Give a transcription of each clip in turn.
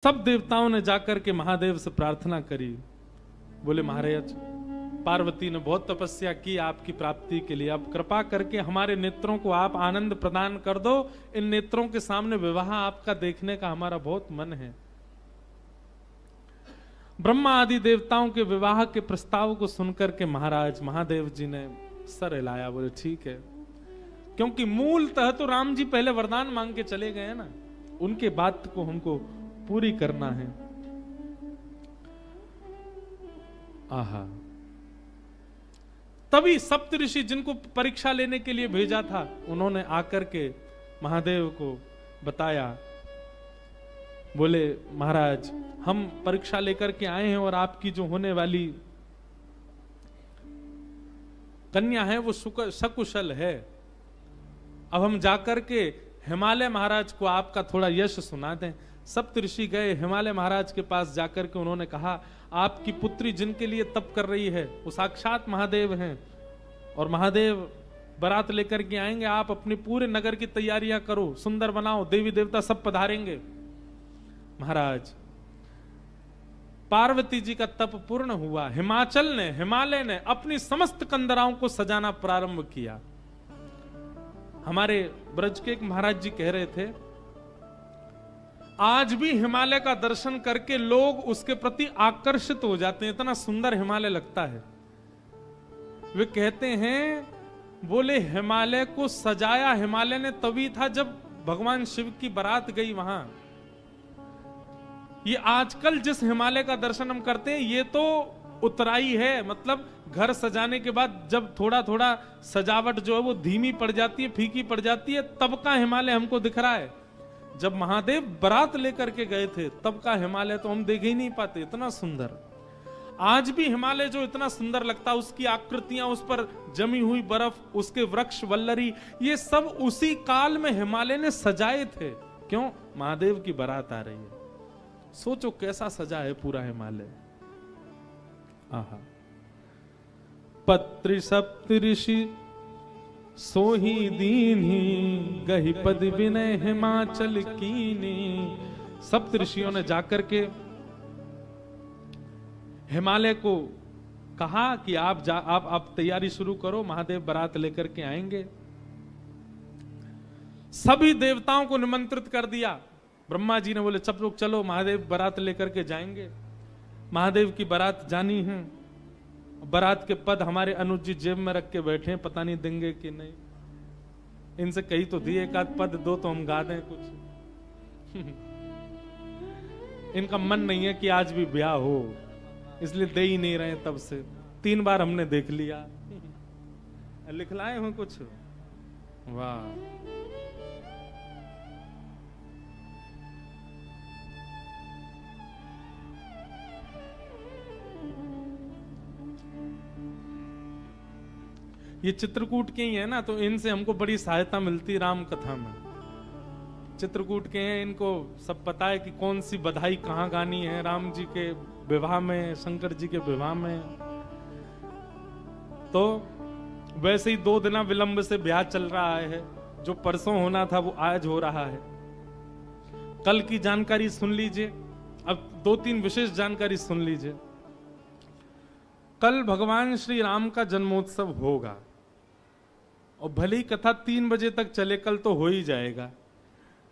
सब देवताओं ने जाकर के महादेव से प्रार्थना करी। बोले महाराज, पार्वती ने बहुत तपस्या की आपकी प्राप्ति के लिए, अब कृपा करके हमारे नेत्रों को आप आनंद प्रदान कर दो। इन नेत्रों के सामने विवाह आपका देखने का हमारा बहुत मन है। ब्रह्मा आदि देवताओं के विवाह के प्रस्ताव को सुनकर के महाराज महादेव जी ने सर हिलाया। बोले ठीक है, क्योंकि मूलतः तो राम जी पहले वरदान मांग के चले गए ना, उनके बात को हमको पूरी करना है। आहा, तभी सप्तऋषि जिनको परीक्षा लेने के लिए भेजा था, उन्होंने आकर के महादेव को बताया। बोले महाराज, हम परीक्षा लेकर के आए हैं और आपकी जो होने वाली कन्या है वो सकुशल है। अब हम जाकर के हिमालय महाराज को आपका थोड़ा यश सुना दें। सप्तऋषि गए हिमालय महाराज के पास, जाकर के उन्होंने कहा आपकी पुत्री जिनके लिए तप कर रही है वो साक्षात महादेव हैं, और महादेव बारात लेकर के आएंगे। आप अपने पूरे नगर की तैयारियां करो, सुंदर बनाओ, देवी देवता सब पधारेंगे। महाराज, पार्वती जी का तप पूर्ण हुआ। हिमालय ने अपनी समस्त कंदराओं को सजाना प्रारंभ किया। हमारे ब्रज के एक महाराज जी कह रहे थे, आज भी हिमालय का दर्शन करके लोग उसके प्रति आकर्षित हो जाते हैं, इतना सुंदर हिमालय लगता है। वे कहते हैं, बोले हिमालय को सजाया हिमालय ने तभी था जब भगवान शिव की बारात गई वहां। ये आजकल जिस हिमालय का दर्शन हम करते हैं ये तो उतराई है, मतलब घर सजाने के बाद जब थोड़ा थोड़ा सजावट जो है वो धीमी पड़ जाती है, फीकी पड़ जाती है, तब का हिमालय हमको दिख रहा है। जब महादेव बारात लेकर के गए थे तब का हिमालय तो हम देख ही नहीं पाते, इतना सुंदर। आज भी हिमालय जो इतना सुंदर लगता है, उसकी आकृतियां, उस पर जमी हुई बर्फ, उसके वृक्ष वल्लरी, ये सब उसी काल में हिमालय ने सजाए थे। क्यों? महादेव की बारात आ रही है। सोचो कैसा सजा है पूरा हिमालय। आहा, पत्र सप्तऋषि सोही दीन्ही, गही पद विनय हिमाचल कीनी। सप्त ऋषियों ने जाकर के हिमालय को कहा कि आप तैयारी शुरू करो, महादेव बारात लेकर के आएंगे। सभी देवताओं को निमंत्रित कर दिया। ब्रह्मा जी ने बोले सब लोग चलो, महादेव बारात लेकर के जाएंगे। महादेव की बारात जानी है। बारात के पद हमारे अनुज जी जेब में रख के बैठे हैं, पता नहीं देंगे कि नहीं। इनसे कही तो दिए, एक आध पद दो तो हम गा दें कुछ। इनका मन नहीं है कि आज भी ब्याह हो, इसलिए दे ही नहीं रहे। तब से 3 बार हमने देख लिया। लिखलाए हो कुछ? वाह, ये चित्रकूट के ही है ना, तो इनसे हमको बड़ी सहायता मिलती राम कथा में। चित्रकूट के हैं, इनको सब पता है कि कौन सी बधाई कहाँ गानी है, राम जी के विवाह में, शंकर जी के विवाह में। तो वैसे ही 2 दिन विलंब से ब्याह चल रहा है। जो परसों होना था वो आज हो रहा है। कल की जानकारी सुन लीजिए, अब 2-3 विशेष जानकारी सुन लीजिए। कल भगवान श्री राम का जन्मोत्सव होगा, और भले ही कथा 3 बजे तक चले, कल तो हो ही जाएगा।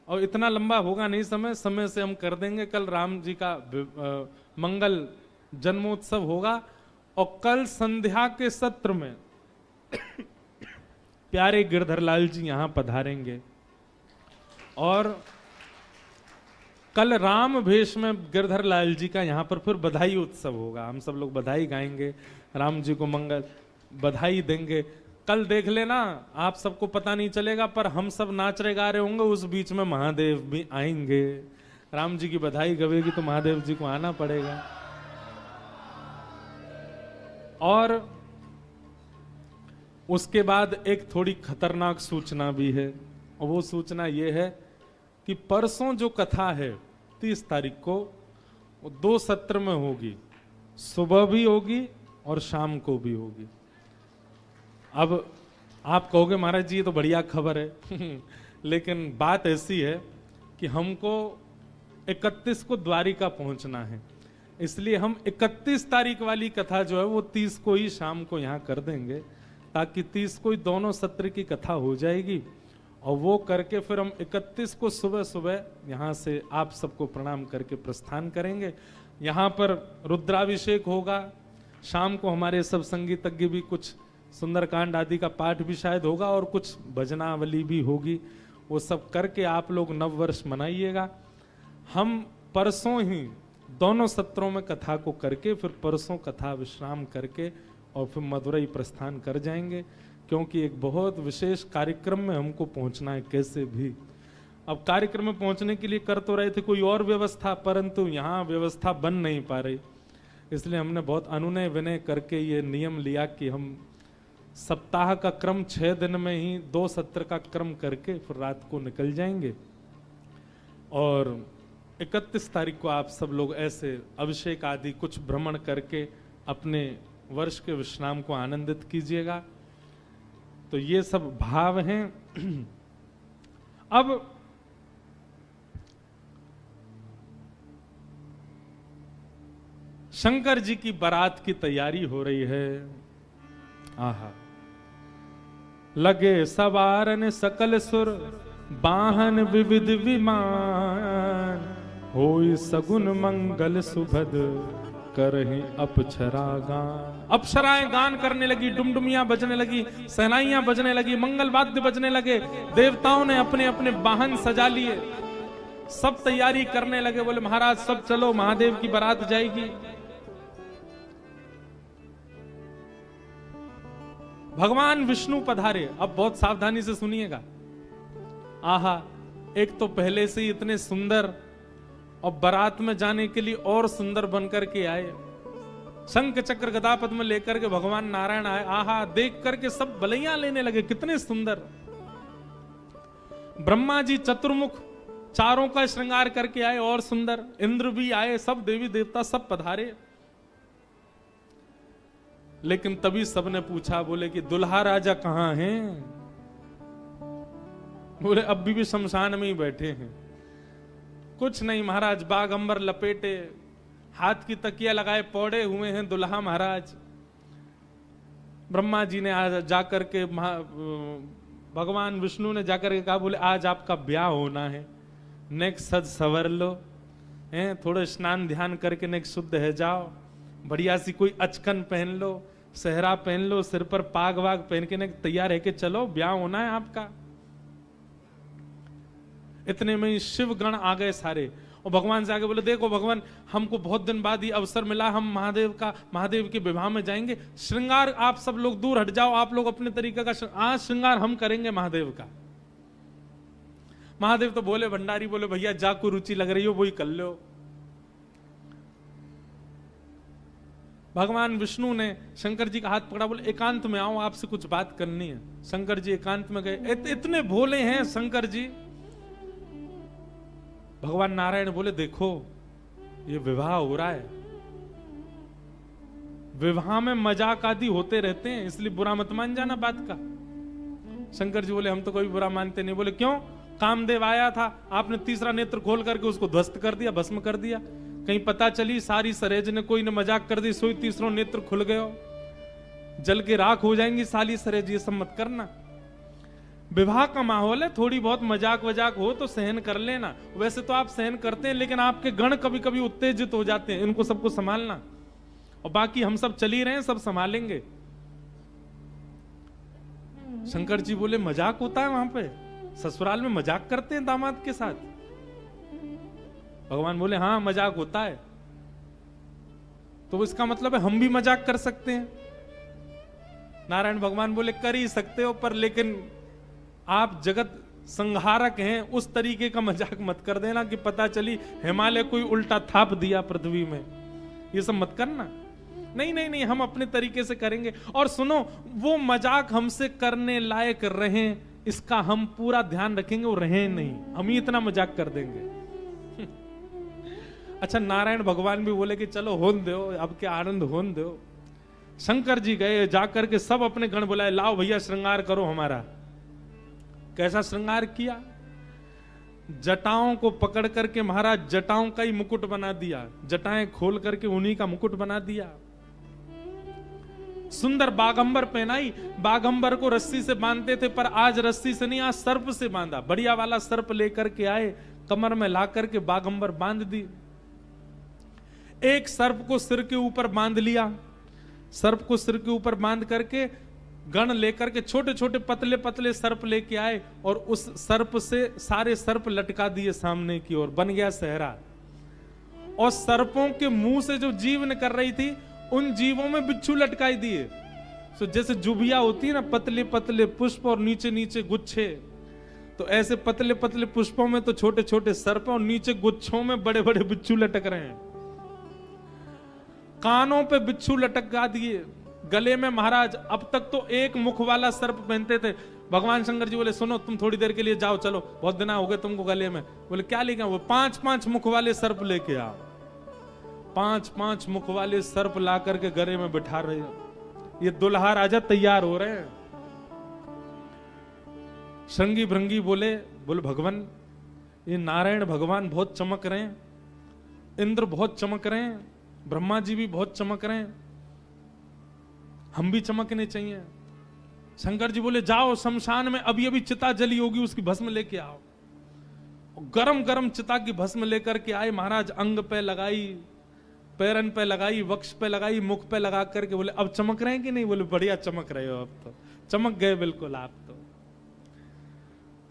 और इतना लंबा होगा नहीं समय से हम कर देंगे। कल राम जी का मंगल जन्मोत्सव होगा, और कल संध्या के सत्र में प्यारे गिरधर लाल जी यहां पधारेंगे। और कल राम भेष में गिरधर लाल जी का यहाँ पर फिर बधाई उत्सव होगा। हम सब लोग बधाई गाएंगे, राम जी को मंगल बधाई देंगे। कल देख लेना, आप सबको पता नहीं चलेगा, पर हम सब नाच रहे गा रहे होंगे, उस बीच में महादेव भी आएंगे। राम जी की बधाई गवेगी तो महादेव जी को आना पड़ेगा। और उसके बाद एक थोड़ी खतरनाक सूचना भी है, और वो सूचना ये है कि परसों जो कथा है 30 तारीख को, वो 2 सत्र में होगी। सुबह भी होगी और शाम को भी होगी। अब आप कहोगे महाराज जी ये तो बढ़िया खबर है। लेकिन बात ऐसी है कि हमको 31 को द्वारिका पहुंचना है, इसलिए हम 31 तारीख वाली कथा जो है वो 30 को ही शाम को यहाँ कर देंगे, ताकि 30 को ही दोनों सत्र की कथा हो जाएगी। और वो करके फिर हम 31 को सुबह सुबह यहाँ से आप सबको प्रणाम करके प्रस्थान करेंगे। यहाँ पर रुद्राभिषेक होगा, शाम को हमारे सब संगीतज्ञ भी कुछ सुंदरकांड आदि का पाठ भी शायद होगा और कुछ भजनावली भी होगी। वो सब करके आप लोग नववर्ष मनाइएगा। हम परसों ही दोनों सत्रों में कथा को करके फिर परसों कथा विश्राम करके और फिर मदुरई प्रस्थान कर जाएंगे, क्योंकि एक बहुत विशेष कार्यक्रम में हमको पहुंचना है कैसे भी। अब कार्यक्रम में पहुंचने के लिए कर तो रहे थे कोई और व्यवस्था, परंतु यहाँ व्यवस्था बन नहीं पा रही, इसलिए हमने बहुत अनुनय विनय करके ये नियम लिया कि हम सप्ताह का क्रम 6 दिन में ही 2 सत्र का क्रम करके फिर रात को निकल जाएंगे। और 31 तारीख को आप सब लोग ऐसे अभिषेक आदि कुछ भ्रमण करके अपने वर्ष के विश्राम को आनंदित कीजिएगा। तो ये सब भाव हैं। अब शंकर जी की बारात की तैयारी हो रही है। आहा, लगे सवारन सकल सुर, वाहन विविध विमान, होई सगुन मंगल सुभद, करहि अप्सरा गान। अप्सराएं गान करने लगी, डुमडुमियां बजने लगी, सहनाइयां बजने लगी, मंगल वाद्य बजने लगे। देवताओं ने अपने अपने वाहन सजा लिए, सब तैयारी करने लगे। बोले महाराज सब चलो, महादेव की बारात जाएगी। भगवान विष्णु पधारे। अब बहुत सावधानी से सुनिएगा। आहा, एक तो पहले से ही इतने सुंदर और बारात में जाने के लिए और सुंदर बनकर के आए। शंख चक्र गदा पद्म लेकर के भगवान नारायण आए। आहा, देख करके सब बलैयां लेने लगे, कितने सुंदर। ब्रह्मा जी चतुर्मुख चारों का श्रृंगार करके आए और सुंदर। इंद्र भी आए, सब देवी देवता सब पधारे। लेकिन तभी सबने पूछा, बोले कि दुल्हा राजा कहां हैं? बोले अब भी शमशान में ही बैठे हैं। कुछ नहीं महाराज, बाग अंबर लपेटे, हाथ की तकिया लगाए पौड़े हुए हैं दुल्हा महाराज। ब्रह्मा जी ने आज जाकर के भगवान विष्णु ने जाकर के कहा, बोले आज आपका ब्याह होना है, नेक सज सवर लो, हैं थोड़े स्नान ध्यान करके नेक शुद्ध है जाओ, बढ़िया सी कोई अचकन पहन लो, सेहरा पहन लो, सिर पर पाग वाग पहन के नेक तैयार है के चलो, ब्याह होना है आपका। इतने में ही शिव गण आ गए सारे और भगवान से आगे बोले, देखो भगवान हमको बहुत दिन बाद ये अवसर मिला, हम महादेव के विवाह में जाएंगे, श्रृंगार आप सब लोग दूर हट जाओ, आप लोग अपने तरीके का आज श्रृंगार हम करेंगे महादेव का। महादेव तो बोले, भंडारी बोले भैया जा को रुचि लग रही हो वही कर लो। भगवान विष्णु ने शंकर जी का हाथ पकड़ा, बोले एकांत में आओ, आपसे कुछ बात करनी है। शंकर जी एकांत में गए। इतने भोले हैं शंकर जी। भगवान नारायण बोले, देखो ये विवाह हो रहा है, विवाह में मजाक आदि होते रहते हैं, इसलिए बुरा मत मान जाना बात का। शंकर जी बोले, हम तो कोई बुरा मानते नहीं। बोले क्यों? कामदेव आया था, आपने तीसरा नेत्र खोल करके उसको ध्वस्त कर दिया, भस्म कर दिया। कहीं पता चली सारी सरेज ने कोई ने मजाक कर दी, सोई तीसरा नेत्र खुल गयो, जल के राख हो जाएंगी साली सरेज, ये सब मत करना। विवाह का माहौल है, थोड़ी बहुत मजाक वजाक हो तो सहन कर लेना। वैसे तो आप सहन करते हैं, लेकिन आपके गण कभी कभी उत्तेजित हो जाते हैं, इनको सबको संभालना। और बाकी हम सब चल ही रहे हैं, सब संभालेंगे। शंकर जी बोले, मजाक होता है वहां पे? ससुराल में मजाक करते हैं दामाद के साथ? भगवान बोले, हाँ मजाक होता है। तो इसका मतलब है हम भी मजाक कर सकते हैं? नारायण भगवान बोले, कर ही सकते हो, पर लेकिन आप जगत संहारक हैं, उस तरीके का मजाक मत कर देना कि पता चली हिमालय कोई उल्टा थाप दिया पृथ्वी में, ये सब मत करना। नहीं नहीं नहीं, हम अपने तरीके से करेंगे। और सुनो, वो मजाक हमसे करने लायक रहे, इसका हम पूरा ध्यान रखेंगे, वो रहे नहीं, हम ही इतना मजाक कर देंगे। अच्छा, नारायण भगवान भी बोले कि चलो होन दो, अब क्या आनंद होन दो। शंकर जी गए, जाकर के सब अपने गण बुलाए, लाओ भैया श्रृंगार करो हमारा। कैसा श्रृंगार किया? जटाओं को पकड़ करके महाराज जटाओं का ही मुकुट बना दिया, जटाएं खोल करके उन्हीं का मुकुट बना दिया। सुंदर बागंबर पहनाई, बागंबर को रस्सी से बांधते थे, पर आज रस्सी से नहीं, आज सर्प से बांधा। बढ़िया वाला सर्प लेकर के आए, कमर में ला करके बागंबर बांध दी। एक सर्प को सिर के ऊपर बांध लिया, सर्प को सिर के ऊपर बांध करके गण लेकर के छोटे छोटे पतले पतले सर्प लेके आए और उस सर्प से सारे सर्प लटका दिए सामने की ओर, बन गया सहरा। और सर्पों के मुंह से जो जीवन कर रही थी उन जीवों में बिच्छू लटकाई दिए। तो जैसे जुबिया होती है ना, पतले पतले पुष्प और नीचे नीचे गुच्छे, तो ऐसे पतले पतले पुष्पों में तो छोटे छोटे सर्प और नीचे गुच्छों में बड़े बड़े बिच्छू लटक रहे हैं। कानों पे बिच्छू लटका दिए, गले में महाराज अब तक तो एक मुख वाला सर्प पहनते थे। भगवान शंकर जी बोले सुनो तुम थोड़ी देर के लिए जाओ, चलो बहुत दिन हो गए तुमको गले में। बोले क्या लेके आओ? वो 5-5 मुख वाले सर्प लेके आओ। 5-5 मुख वाले सर्प ला करके गले में बिठा रहे हो। ये दुल्हा राजा तैयार हो रहे हैं। श्रृंगी भृंगी बोले भगवान ये नारायण भगवान बहुत चमक रहे हैं, इंद्र बहुत चमक रहे हैं, ब्रह्मा जी भी बहुत चमक रहे हैं, हम भी चमकने चाहिए। शंकर जी बोले जाओ शमशान में अभी अभी चिता जली होगी, उसकी भस्म लेके आओ। गरम गरम चिता की भस्म लेकर के आए महाराज, अंग पे लगाई, पैरन पे लगाई, वक्ष पे लगाई, मुख पे लगा करके बोले अब चमक रहे हैं कि नहीं? बोले बढ़िया चमक रहे हो, अब तो चमक गए बिल्कुल आप तो।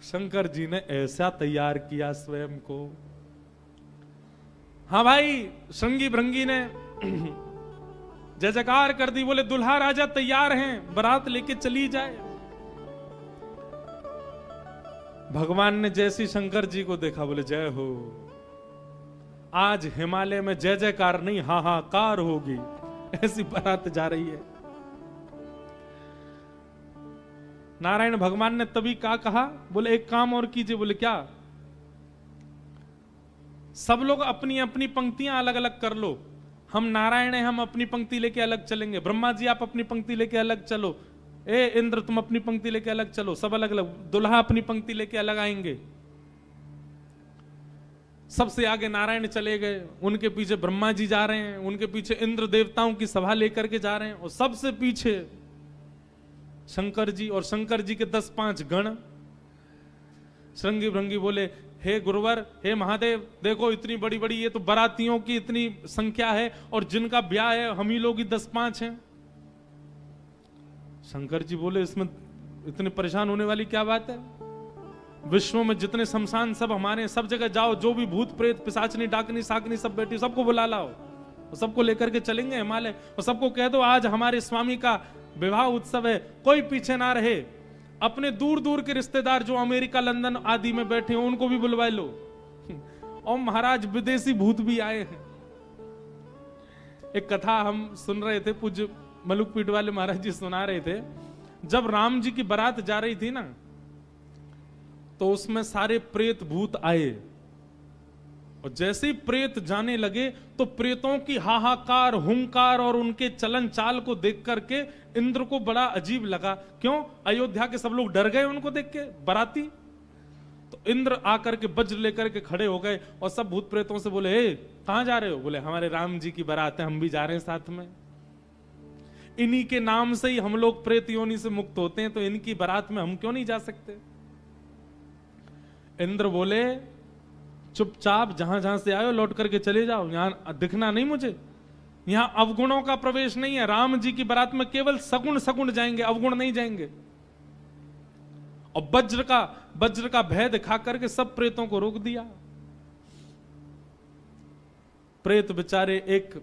शंकर जी ने ऐसा तैयार किया स्वयं को। हाँ भाई, श्रृंगी भृंगी ने जय जयकार कर दी। बोले दुल्हा राजा तैयार हैं, बारात लेके चली जाए। भगवान ने जैसी शंकर जी को देखा बोले जय हो, आज हिमालय में जय जयकार नहीं हाहाकार होगी, ऐसी बारात जा रही है। नारायण भगवान ने तभी क्या कहा? बोले एक काम और कीजिए। बोले क्या? सब लोग अपनी अपनी पंक्तियां अलग अलग कर लो। हम नारायण हैं, हम अपनी पंक्ति लेके अलग चलेंगे। ब्रह्मा जी आप अपनी पंक्ति लेके अलग चलो, ए इंद्र तुम अपनी पंक्ति लेके अलग चलो, सब अलग अलग। दुल्हा अपनी पंक्ति लेके अलग आएंगे। सबसे आगे नारायण चले गए, उनके पीछे ब्रह्मा जी जा रहे हैं, उनके पीछे इंद्र देवताओं की सभा लेकर के जा रहे हैं, और सबसे पीछे शंकर जी और शंकर जी के 10-5 गण। श्रृंगी भृंगी बोले हे गुरुवर, हे महादेव, देखो इतनी बड़ी बड़ी ये तो बारातियों की इतनी संख्या है और जिनका ब्याह है हम ही लोग ही 10-5 हैं। शंकर जी बोले इसमें इतने परेशान होने वाली क्या बात है? विश्व में जितने शमशान सब हमारे, सब जगह जाओ, जो भी भूत प्रेत पिशाचनी डाकनी साकनी सब बैठी, सबको बुला लाओ और सबको लेकर के चलेंगे हिमालय। और सबको कह दो आज हमारे स्वामी का विवाह उत्सव है, कोई पीछे ना रहे। अपने दूर दूर के रिश्तेदार जो अमेरिका लंदन आदि में बैठे हैं उनको भी बुलवा लो। और महाराज विदेशी भूत भी आए हैं। एक कथा हम सुन रहे थे, पूज्य मलुकपीठ वाले महाराज जी सुना रहे थे। जब राम जी की बारात जा रही थी ना, तो उसमें सारे प्रेत भूत आए, और जैसे ही प्रेत जाने लगे तो प्रेतों की हाहाकार, हुंकार और उनके चलन चाल को देख करके इंद्र को बड़ा अजीब लगा। क्यों? अयोध्या के सब लोग डर गए उनको देख के, बाराती। तो इंद्र आकर के वज्र लेकर के खड़े हो गए और सब भूत प्रेतों से बोले हे कहां जा रहे हो? बोले हमारे राम जी की बारात है, हम भी जा रहे हैं साथ में। इन्हीं के नाम से ही हम लोग प्रेत योनि से मुक्त होते हैं, तो इनकी बारात में हम क्यों नहीं जा सकते? इंद्र बोले चुपचाप जहां जहां से आए लौट करके चले जाओ, यहां दिखना नहीं मुझे। यहां अवगुणों का प्रवेश नहीं है। राम जी की बारात में केवल सगुण सगुण जाएंगे, अवगुण नहीं जाएंगे। और वज्र का भय दिखा करके सब प्रेतों को रोक दिया। प्रेत बेचारे एक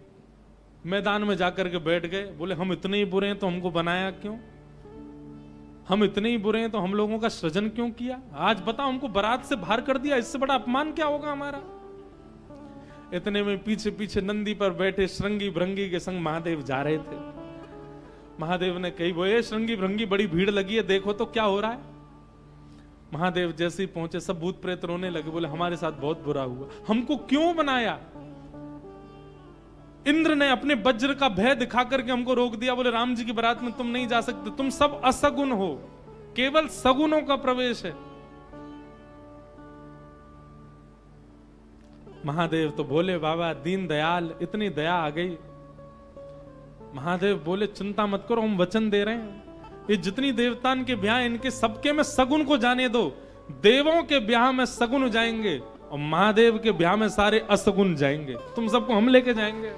मैदान में जाकर के बैठ गए। बोले हम इतने ही बुरे हैं तो हमको बनाया क्यों? हम इतने ही बुरे हैं तो हम लोगों का सृजन क्यों किया? आज बताओ, हमको बारात से बाहर कर दिया, इससे बड़ा अपमान क्या होगा हमारा? इतने में पीछे पीछे नंदी पर बैठे श्रृंगी भृंगी के संग महादेव जा रहे थे। महादेव ने कही बोले श्रृंगी भृंगी बड़ी भीड़ लगी है, देखो तो क्या हो रहा है। महादेव जैसे ही पहुंचे सब भूत प्रेत रोने लगे। बोले हमारे साथ बहुत बुरा हुआ, हमको क्यों बनाया? इंद्र ने अपने वज्र का भय दिखा करके हमको रोक दिया। बोले राम जी की बारात में तुम नहीं जा सकते, तुम सब असगुण हो, केवल सगुणों का प्रवेश है। महादेव तो बोले बाबा दीन दयाल, इतनी दया आ गई। महादेव बोले चिंता मत करो, हम वचन दे रहे हैं, ये जितनी देवतान के ब्याह इनके सबके में सगुन को जाने दो। देवों के ब्याह में सगुन जाएंगे और महादेव के ब्याह में सारे असगुन जाएंगे। तुम सबको हम लेके जाएंगे,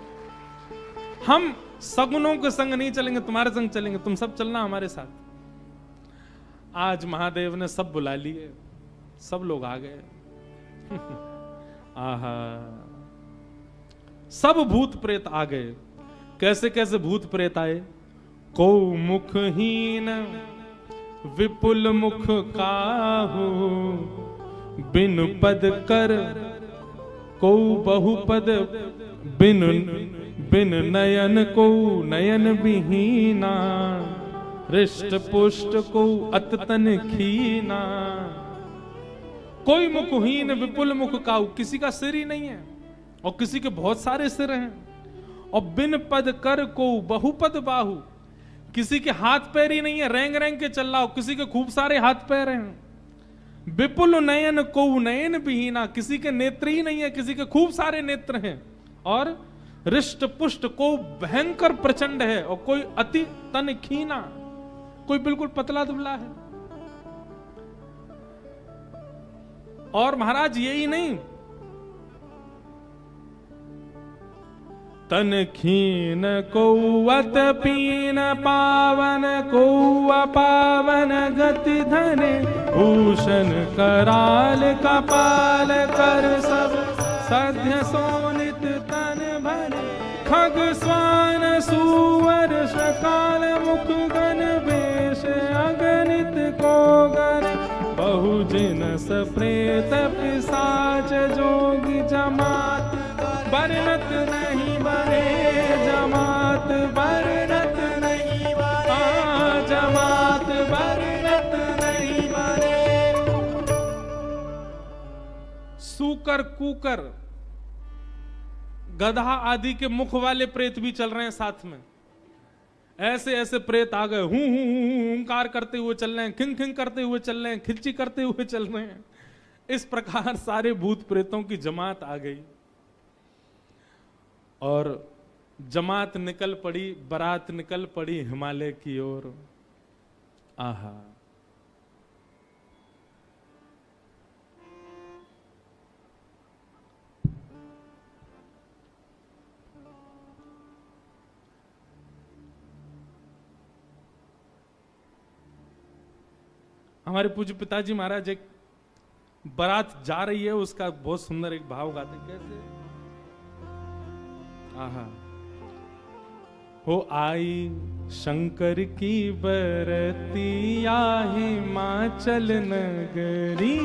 हम सगुनों के संग नहीं चलेंगे, तुम्हारे संग चलेंगे, तुम सब चलना हमारे साथ। आज महादेव ने सब बुला लिए, सब लोग आ गए। आहा, सब भूत प्रेत आ गए। कैसे कैसे भूत प्रेत आए? को मुखहीन विपुल मुख काहू, बिन पद कर को बहुपद, बिन नयन को नयन विहीना, हृष्ट पुष्ट को अततन खीना। कोई मुखहीन विपुल मुख काहू, किसी का सिर ही नहीं है और किसी के बहुत सारे सिर हैं। और बिन पद कर को बहुपद बाहु, किसी के हाथ पैर ही नहीं है, रेंग रेंग के चल रहा हो, किसी के खूब सारे हाथ पैर हैं। विपुल नयन को नयन विहीना, किसी के नेत्र ही नहीं है, किसी के खूब सारे नेत्र हैं। और हृष्ट पुष्ट को भयंकर प्रचंड है, और कोई अति तन खीना, कोई बिल्कुल पतला दुबला है। और महाराज यही नहीं, तन खीन को अत पीन पावन को अपावन गति धन, भूषण कराल कपाल कर सब सध्य सोनित तन भन, खग स्वान सुवर सकाल मुख गण वेश अगणित को गण, बहुजिनस प्रेत पिशाच जोगी जमात, वर्णत नहीं बने जमात, वर्णत नहीं बने जमात, वर्णत नहीं बने। सूकर कूकर गधा आदि के मुख वाले प्रेत भी चल रहे हैं साथ में। ऐसे ऐसे प्रेत आ गए, हूं हुंकार करते हुए चल रहे हैं, खिंग खिंग करते हुए चल रहे हैं, खिल्ची करते हुए चल रहे हैं। इस प्रकार सारे भूत प्रेतों की जमात आ गई और जमात निकल पड़ी, बारात निकल पड़ी हिमालय की ओर। आहा, हमारे पूज्य पिताजी महाराज एक बारात जा रही है, उसका बहुत सुंदर एक भाव गाते। कैसे? आहा, हो आई शंकर की बरतिया हिमाचल नगरी,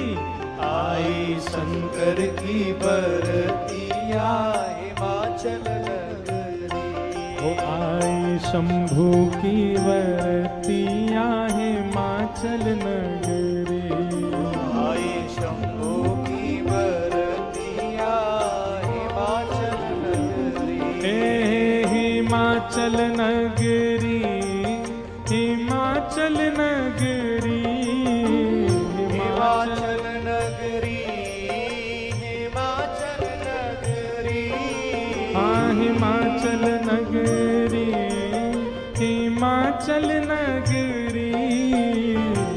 आई शंकर की बरतिया हिमाचल नगरी, हो आई शंभू की बरतिया हिमाचल नगरी, आई शंभू की बरतिया हिमाचल नगरी, हिमाचल नगरी, हिमाचल नगरी, हिमाचल नगरी, हिमाचल नगरी, हाँ हिमाचल नगरी, हिमाचल नगरी,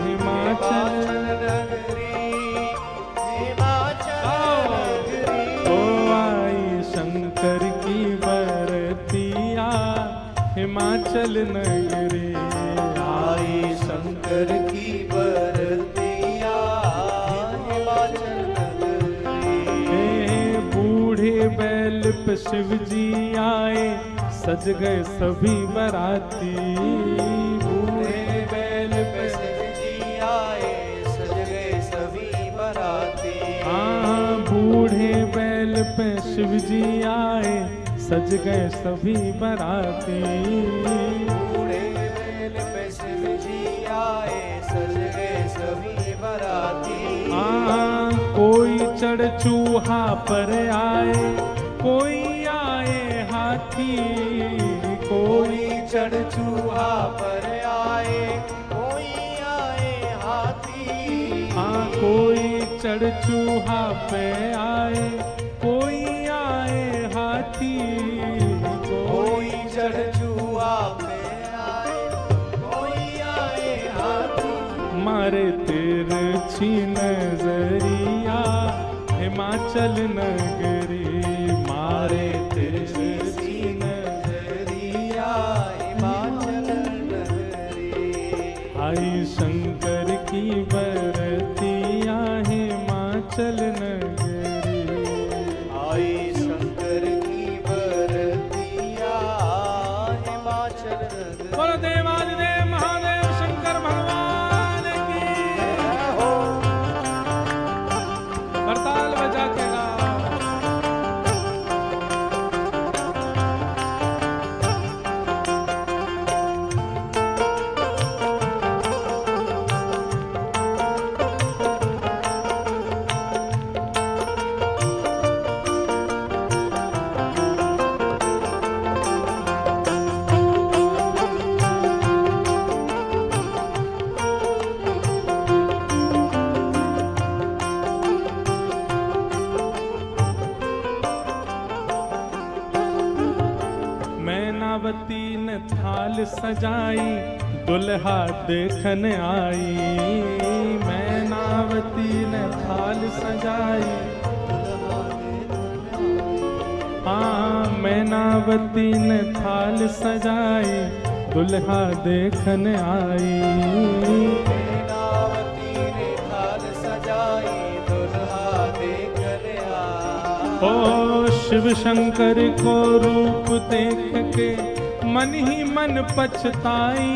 हिमाचल नगरी, हिमाचल नगरी। ओ आई शंकर की बरतिया हिमाचल नगरी, आई शंकर की बरतिया हिमाचल नगरी, बूढ़े बैल पे शिव जी आए, सज गए सभी बराती, बूढ़े बैल पे शिव जी आए, सज गए सभी बराती, हाँ बूढ़े बैल पे शिव जी आए, सज गए सभी बराती, बूढ़े बैल पे शिव जी आए, सज गए सभी बराती, हाँ कोई चढ़ चूहा पर आए, कोई आए हाथी, कोई चढ़ चूहा पर आए, कोई आए हाथी, हाँ कोई चढ़ चूहा पे आए, कोई कोई चढ़ चूहा पे आए, कोई आए हाथी। मारे तिरछी नजरिया हिमाचल नगरी, मारे तिरछी नजरिया हिमाचल नगरी। आई शंकर की बरतिया हिमाचल नगरी, आई शंकर की बरतिया हिमाचल नगरी। बोलो देवादिदेव महादेव शंकर भगवान की हो करताल बजा के गा। मैनावती ने थाल सजाई दुल्हा देखन आई, मैनावती ने थाल सजाई, हाँ मैनावती ने थाल सजाई दुल्हा देखन आई। मैनावती ने थाल सजाई दुल्हा देखन आई। ओ शिव शंकर को रूप देख के मन ही मन पछताई,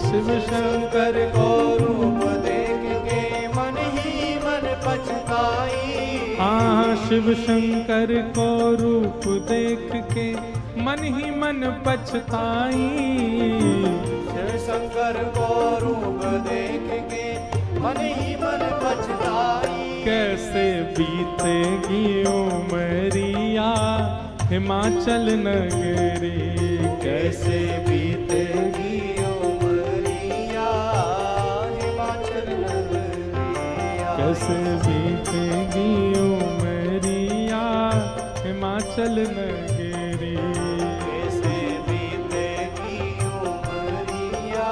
शिव शंकर को रूप देख के मन ही मन पछताई। हाँ शिव शंकर को रूप देख के मन ही मन पछताई, शिव शंकर को रूप देख के मन ही मन पछताई। कैसे बीतेगी उमरिया हिमाचल नगरी, कैसे बीतेगी उमरिया हिमाचल नगरिया। कैसे बीतेगी उमरिया हिमाचल नगरी, कैसे बीतेगी उमरिया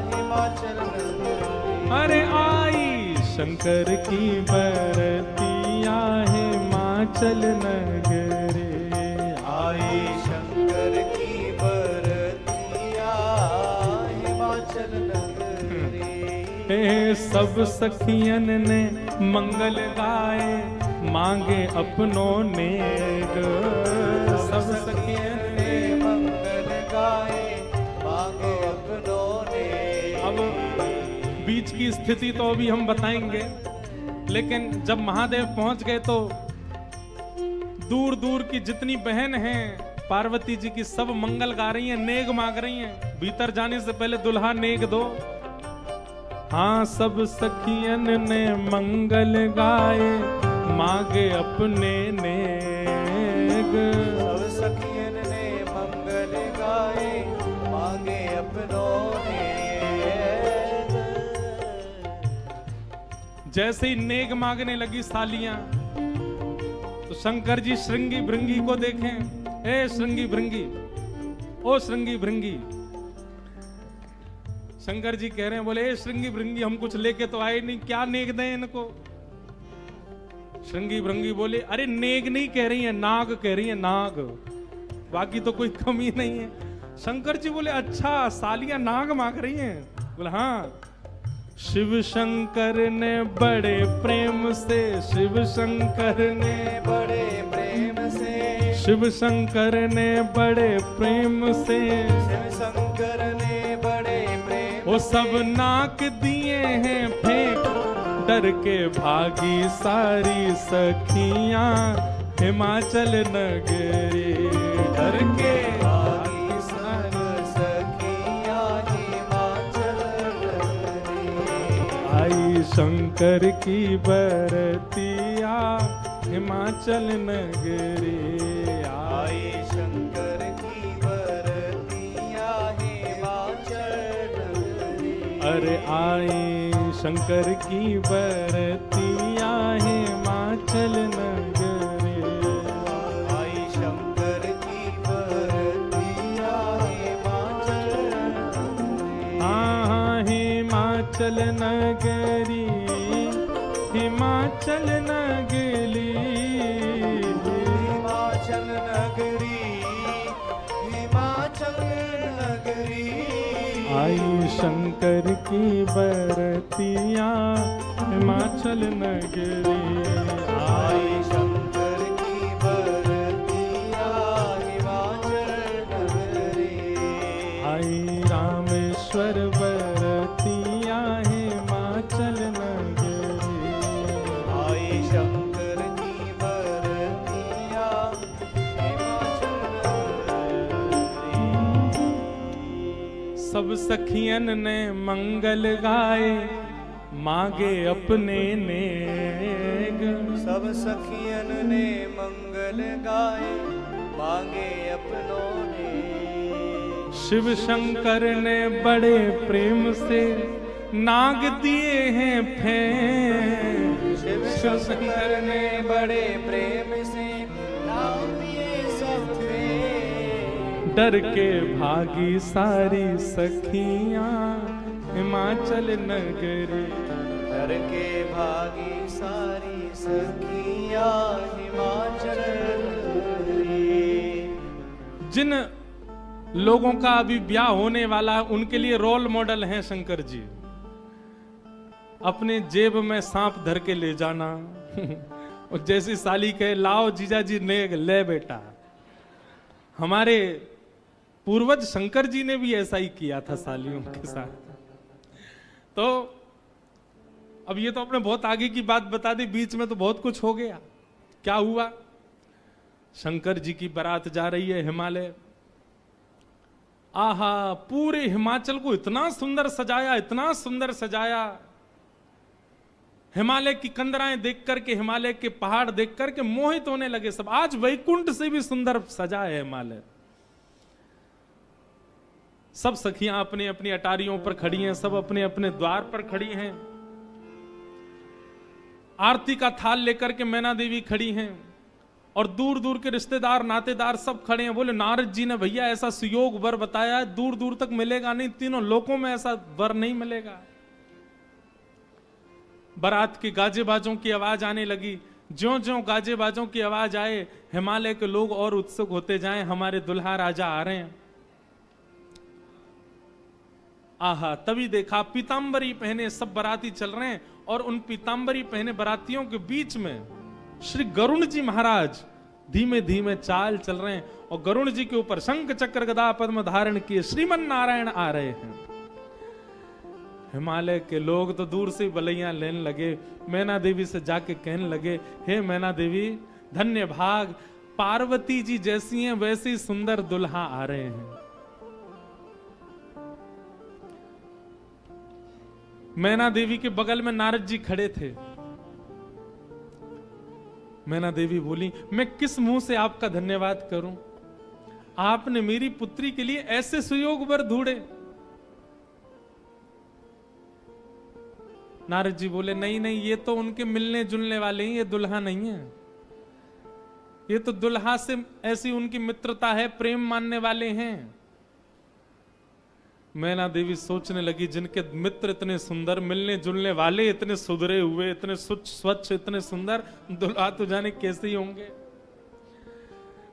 हिमाचल नगरी। अरे आई शंकर की बरतिया हिमाचल नगरी, आई शंकर की बरतिया हिमाचल नगरी। हे सब सखियन ने मंगल गाए मांगे अपनों नेग, सब सखियन ने मंगल गाए मांगे अपनों ने। अब बीच की स्थिति तो अभी हम बताएंगे, लेकिन जब महादेव पहुंच गए तो दूर दूर की जितनी बहन हैं पार्वती जी की सब मंगल गा रही हैं, नेग मांग रही हैं। भीतर जाने से पहले दुल्हा नेग दो। हाँ सब सखियन ने मंगल गाए मांगे अपने नेग, सब सखियन ने मंगल गाए मांगे अपनों ने। जैसे ही नेग मांगने लगी सालियां तो शंकर जी श्रृंगी भृंगी को देखें, ए श्रृंगी भृंगी, ओ श्रृंगी भृंगी। शंकर जी कह रहे हैं, बोले ए श्रृंगी भृंगी हम कुछ लेके तो आए नहीं, क्या नेग दें इनको। श्रृंगी भृंगी बोले, अरे नेग नहीं कह रही है, नाग कह रही है, नाग, बाकी तो कोई कमी नहीं है। शंकर जी बोले, अच्छा सालियां नाग मांग रही हैं। बोले हाँ। शिव शंकर ने बड़े प्रेम से, शिव शंकर ने बड़े प्रेम से, शिव शंकर ने बड़े प्रेम से, शिव शंकर ने बड़े प्रेम वो सब नाक दिए हैं फेंक, डर के भागी सारी सखियां हिमाचल नगरी, डर के भागी सारी सखियां हिमाचल नगरी। आई शंकर की बरतिया हिमाचल नगरी, आई शंकर की बरतिया हिमाचल नगरी। अरे आई शंकर की बरतिया हिमाचल नगरी, आई हिमाचल नगरी, हिमाचल नगरी, हिमाचल नगरी, हिमाचल नगरी। आई शंकर की बरतिया हिमाचल नगरी, आई शंकर की बरतिया हिमाचल नगरी। आई रामेश्वर बरतिया हिमाचल नगरी, आई शंकर की बरतिया हिमाचल नगरी। सब सखियन ने मंगल गाए मांगे अपने नेग, सब सखियन ने मंगल गाए मांगे अपनों ने। शिव शंकर ने बड़े प्रेम से नाग दिए हैं फेंक, शिव शंकर ने बड़े प्रेम से नाग दिए सब फेंक। डर के भागी सारी सखियां हिमाचल नगरी, डर के भागी सारी सखियां हिमाचल नगरी। जिन लोगों का अभी ब्याह होने वाला है उनके लिए रोल मॉडल हैं शंकर जी। अपने जेब में सांप धर के ले जाना और जैसी साली कहे लाओ जीजा जी ने ले बेटा। हमारे पूर्वज शंकर जी ने भी ऐसा ही किया था सालियों के साथ। तो अब ये तो अपने बहुत आगे की बात बता दी, बीच में तो बहुत कुछ हो गया। क्या हुआ? शंकर जी की बारात जा रही है हिमालय। आहा, पूरे हिमाचल को इतना सुंदर सजाया, इतना सुंदर सजाया। हिमालय की कंदराएं देख करके, हिमालय के पहाड़ देख करके मोहित होने लगे सब। आज वैकुंठ से भी सुंदर सजा है हिमालय। सब सखियां अपनी अपनी अटारियों पर खड़ी हैं, सब अपने अपने द्वार पर खड़ी हैं। आरती का थाल लेकर के मैना देवी खड़ी हैं और दूर दूर के रिश्तेदार नातेदार सब खड़े हैं। बोले नारद जी ने भैया ऐसा सुयोग वर बताया है, दूर दूर तक मिलेगा नहीं, तीनों लोकों में ऐसा वर नहीं मिलेगा। बारात के गाजे बाजों की आवाज आने लगी। ज्यों ज्यों गाजे बाजों की आवाज आए, हिमालय के लोग और उत्सुक होते जाएं, हमारे दुल्हा राजा आ रहे हैं। आहा, तभी देखा पीतांबरी पहने सब बाराती चल रहे हैं और उन पीतांबरी पहने बारातियों के बीच में श्री गरुण जी महाराज धीमे धीमे चाल चल रहे हैं और गरुण जी के ऊपर शंख चक्र गदा पद्म धारण किए श्रीमन नारायण आ रहे हैं। हिमालय के लोग तो दूर से बलैया लेने लगे। मैना देवी से जाके कहने लगे, हे मैना देवी धन्य भाग, पार्वती जी जैसी हैं वैसे ही सुंदर दुल्हा आ रहे हैं। मैना देवी के बगल में नारद जी खड़े थे। मैना देवी बोली, मैं किस मुंह से आपका धन्यवाद करूं? आपने मेरी पुत्री के लिए ऐसे सुयोग वर ढूंढे। नारद जी बोले, नहीं नहीं, ये तो उनके मिलने जुलने वाले हैं, ये दुल्हा नहीं है। ये तो दुल्हा से ऐसी उनकी मित्रता है, प्रेम मानने वाले हैं। मैना देवी सोचने लगी, जिनके मित्र इतने सुंदर, मिलने जुलने वाले इतने सुधरे हुए, इतने स्वच्छ, इतने सुंदर, दुल्हा तो जाने कैसे ही होंगे।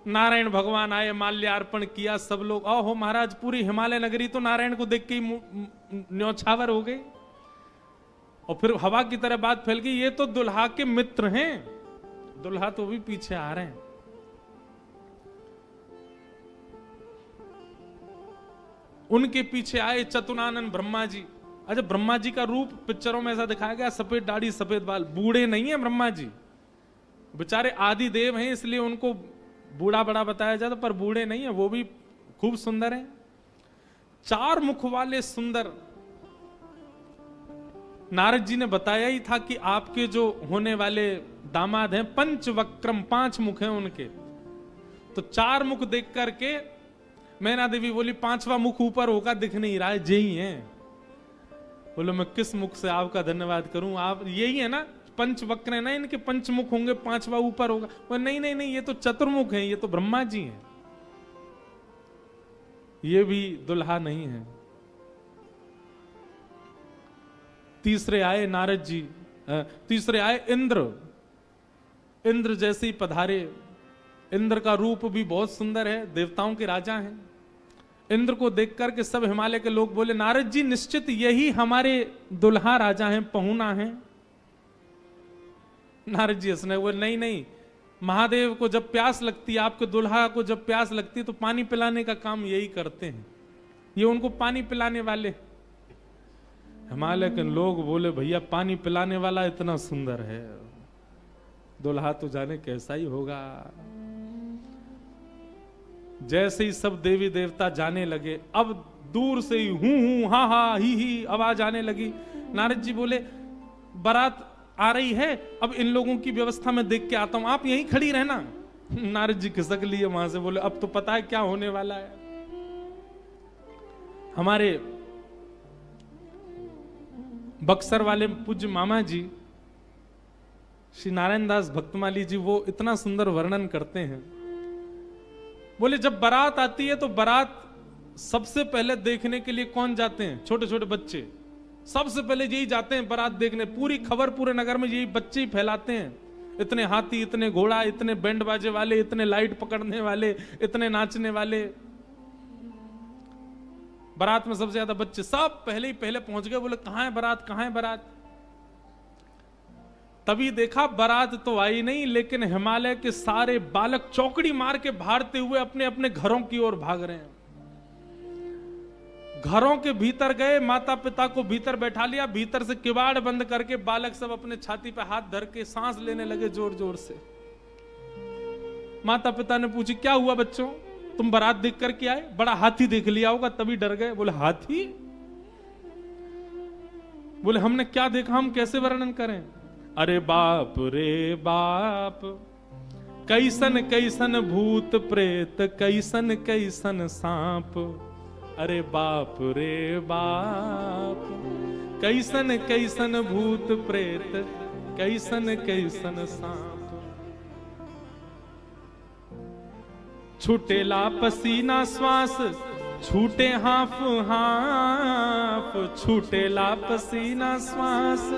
नारायण भगवान आए, माल्यार्पण किया, सब लोग ओहो महाराज, पूरी हिमालय नगरी तो नारायण को देख के ही न्यौछावर हो गई। और फिर हवा की तरह बात फैल गई, ये तो दुल्हा के मित्र हैं। दुल्हा तो भी पीछे आ रहे हैं। उनके पीछे आए चतुरानन ब्रह्मा जी। अच्छा, ब्रह्मा जी का रूप पिक्चरों में ऐसा दिखाया गया, सफेद दाढ़ी सफेद बाल, बूढ़े नहीं है ब्रह्मा जी, बेचारे आदि देव हैं इसलिए उनको बूढ़ा बड़ा बताया जाता, पर बूढ़े नहीं है, वो भी खूब सुंदर हैं। 4 मुख वाले सुंदर। नारद जी ने बताया ही था कि आपके जो होने वाले दामाद हैं पंचवक्रम, 5 मुख हैं उनके। तो 4 मुख देख करके मैना देवी बोली, 5वां मुख ऊपर होगा, दिख नहीं रहा है, यही है। बोलो, मैं किस मुख से आपका धन्यवाद करूं? आप यही है ना, पंचवक्र है ना, इनके पंचमुख होंगे, 5वां ऊपर होगा। वो नहीं नहीं नहीं, ये तो चतुर्मुख है, ये तो ब्रह्मा जी हैं, ये भी दुल्हा नहीं है। तीसरे आए नारद जी, तीसरे आए इंद्र। इंद्र जैसे ही पधारे, इंद्र का रूप भी बहुत सुंदर है, देवताओं के राजा हैं। इंद्र को देख करके सब हिमालय के लोग बोले, नारद जी निश्चित यही हमारे दुल्हा राजा हैं, पहुना हैं। नारद जी हंसने हुए, नहीं नहीं, महादेव को जब प्यास लगती है, आपके दुल्हा को जब प्यास लगती है तो पानी पिलाने का काम यही करते हैं, ये उनको पानी पिलाने वाले। हिमालय के लोग बोले, भैया पानी पिलाने वाला इतना सुंदर है, दुल्हा तो जाने कैसा ही होगा। जैसे ही सब देवी देवता जाने लगे, अब दूर से ही हूं हा हा ही आवाज आने लगी। नारद जी बोले, बारात आ रही है, अब इन लोगों की व्यवस्था में देख के आता हूं, आप यहीं खड़ी रहना। नारद जी खिसक लिए वहां से, बोले अब तो पता है क्या होने वाला है। हमारे बक्सर वाले पूज्य मामा जी श्री नारायण दास भक्तमाली जी, वो इतना सुंदर वर्णन करते हैं। बोले जब बारात आती है तो बारात सबसे पहले देखने के लिए कौन जाते हैं? छोटे छोटे बच्चे सबसे पहले यही जाते हैं बारात देखने। पूरी खबर पूरे नगर में यही बच्चे ही फैलाते हैं। इतने हाथी, इतने घोड़ा, इतने बैंड बाजे वाले, इतने लाइट पकड़ने वाले, इतने नाचने वाले। बारात में सबसे ज्यादा बच्चे, सब पहले ही पहले पहुंच गए। बोले कहां है बारात, कहां है बारात? तभी देखा बारात तो आई नहीं, लेकिन हिमालय के सारे बालक चौकड़ी मार के भागते हुए अपने अपने घरों की ओर भाग रहे हैं। घरों के भीतर गए, माता पिता को भीतर बैठा लिया, भीतर से किवाड़ बंद करके बालक सब अपने छाती पे हाथ धर के सांस लेने लगे जोर जोर से। माता पिता ने पूछी, क्या हुआ बच्चों, तुम बारात देख करके आए? बड़ा हाथी देख लिया होगा तभी डर गए। बोले हाथी? बोले हमने क्या देखा, हम कैसे वर्णन करें? अरे बाप रे बाप, कैसन कैसन भूत प्रेत, कैसन कैसन सांप। अरे बाप रे बाप, कैसन कैसन भूत प्रेत, कैसन कैसन सांप। छूटेला पसीना श्वास, छूटे हाफ हाफ, छूटेला पसीना श्वास,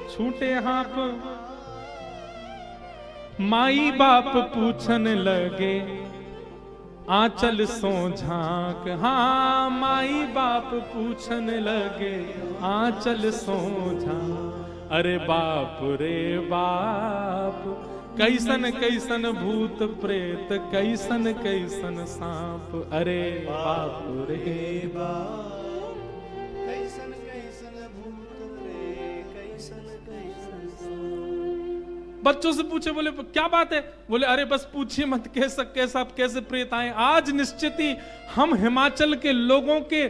छूटे हाफ। माई बाप पूछन लगे, आंचल सो झांक। हाँ, माई बाप पूछन लगे, आंचल सो झांक। अरे बाप रे बाप, कैसन कैसन भूत प्रेत, कैसन कैसन सांप। अरे बाप रे बाप, कैसन कैसन भूत प्रेत, कैसन कैसन सांप। बच्चों से पूछे, बोले क्या बात है? बोले अरे बस पूछिए मत, कैसे प्रेत आए। आज निश्चित ही हम हिमाचल के लोगों के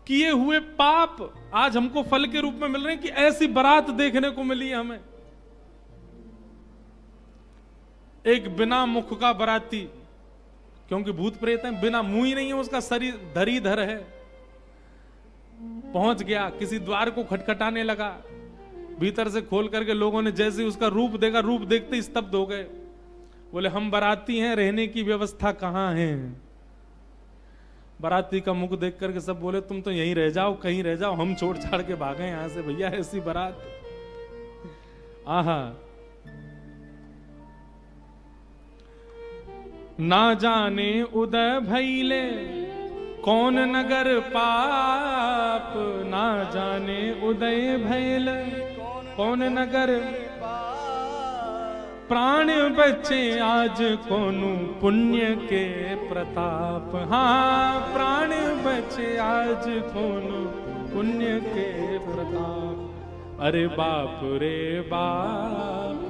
किए हुए पाप आज हमको फल के रूप में मिल रहे हैं कि ऐसी बारात देखने को मिली है हमें। एक बिना मुख का बराती, क्योंकि भूत प्रेत है, बिना मुंह ही नहीं है, उसका शरीर धरीधर है, पहुंच गया, किसी द्वार को खटखटाने लगा, भीतर से खोल करके लोगों ने जैसे उसका रूप देखा, रूप देखते ही स्तब्ध हो गए। बोले हम बाराती हैं, रहने की व्यवस्था कहां है? बाराती का मुख देख करके सब बोले तुम तो यहीं रह जाओ, कहीं रह जाओ, हम छोड़ छाड़ के भागे यहां से, भैया ऐसी बारात। आहा, ना जाने उदय भैले कौन नगर पाप, ना जाने उदय भैले कौन नगर प्राण बचे आज कोनु पुण्य के प्रताप। हाँ, प्राण बचे आज कोनु पुण्य के प्रताप। अरे बाप रे बाप,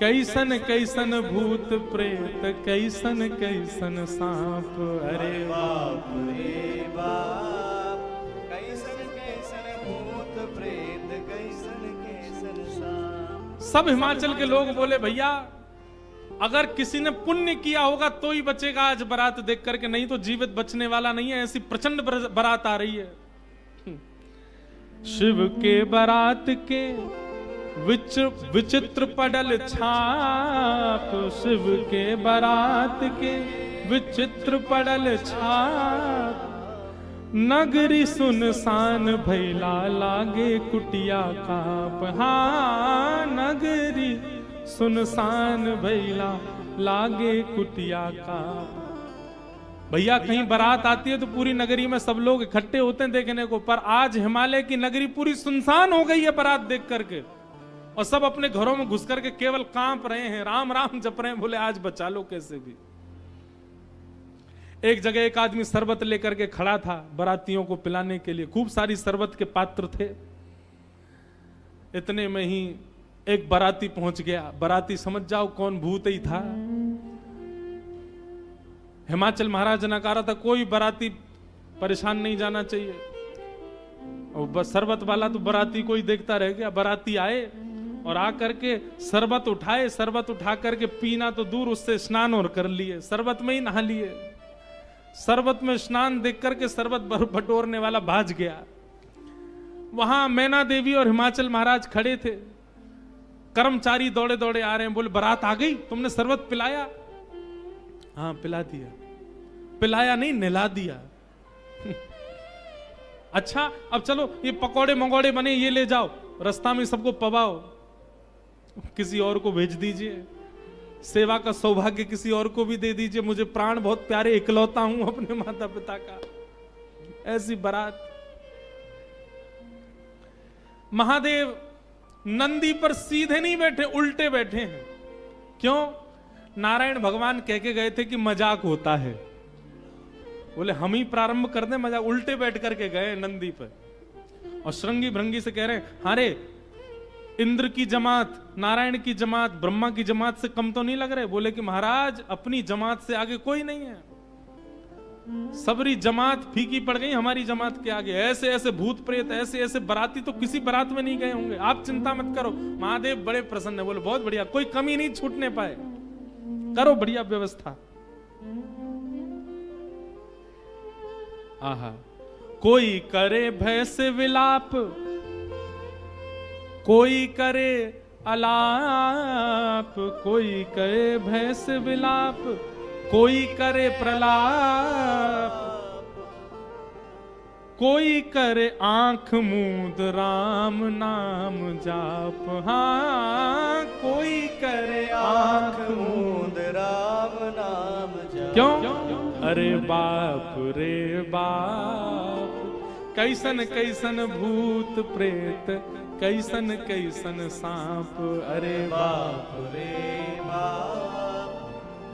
कैसन कैसन भूत प्रेत, कैसन कैसन सांप। अरे बाप रे बाप, कैसन कैसन भूत प्रेत, कैसन कैसन सांप। सब हिमाचल के लोग बोले भैया अगर किसी ने पुण्य किया होगा तो ही बचेगा आज बारात देख करके, नहीं तो जीवित बचने वाला नहीं है। ऐसी प्रचंड बारात आ रही है। शिव के बारात के विचित्र पडल छाप, शिव के बारात के विचित्र पडल छाप। नगरी सुनसान भैला लागे कुटिया काप। हाँ नगरी सुनसान भैला लागे कुटिया काप। भैया कहीं बारात आती है तो पूरी नगरी में सब लोग इकट्ठे होते हैं देखने को, पर आज हिमालय की नगरी पूरी सुनसान हो गई है बारात देख करके, और सब अपने घरों में घुस करके केवल कांप रहे हैं, राम राम जप रहे हैं, बोले आज बचा लो कैसे भी। एक जगह एक आदमी शरबत लेकर के खड़ा था बारातियों को पिलाने के लिए, खूब सारी शरबत के पात्र थे। इतने में ही एक बाराती पहुंच गया। बाराती समझ जाओ कौन भूत ही था। हिमाचल महाराज ने कहा था कोई बाराती परेशान नहीं जाना चाहिए, और बस शरबत वाला तो बाराती को ही देखता रह गया। बाराती आए और आकर के शरबत उठाए, शरबत उठा करके पीना तो दूर, उससे स्नान और कर लिए, शरबत में ही नहा लिए। शरबत में स्नान देख करके शरबत बटोरने वाला भाज गया। वहां मैना देवी और हिमाचल महाराज खड़े थे। कर्मचारी दौड़े दौड़े आ रहे हैं, बोले बारात आ गई, तुमने शरबत पिलाया? हाँ पिला दिया। पिलाया नहीं, नहला दिया। अच्छा अब चलो ये पकौड़े मंगोड़े बने, ये ले जाओ, रास्ता में सबको पवाओ, किसी और को भेज दीजिए, सेवा का सौभाग्य किसी और को भी दे दीजिए, मुझे प्राण बहुत प्यारे, इकलौता हूं अपने माता पिता का। ऐसी बारात। महादेव नंदी पर सीधे नहीं बैठे, उल्टे बैठे हैं। क्यों? नारायण भगवान कह के गए थे कि मजाक होता है, बोले हम ही प्रारंभ कर दें मजाक। उल्टे बैठ करके गए नंदी पर, और श्रृंगी भृंगी से कह रहे हैं हारे इंद्र की जमात, नारायण की जमात, ब्रह्मा की जमात से कम तो नहीं लग रहे? बोले कि महाराज अपनी जमात से आगे कोई नहीं है, सबरी जमात फीकी पड़ गई हमारी जमात के आगे। ऐसे ऐसे भूत प्रेत, ऐसे ऐसे बाराती तो किसी बारात में नहीं गए होंगे, आप चिंता मत करो। महादेव बड़े प्रसन्न है, बोले बहुत बढ़िया, कोई कमी नहीं छूटने पाए, करो बढ़िया व्यवस्था। आहा, कोई करे भय से विलाप, कोई करे अलाप, कोई करे भय से विलाप, कोई करे प्रलाप, कोई करे आंख मूंद राम नाम जाप। हाँ कोई करे आंख मूंद राम नाम जाप। क्यों? अरे बाप रे बाप, कैसन कैसन भूत प्रेत, कैसन कैसन सांप। अरे बाप रे बाप,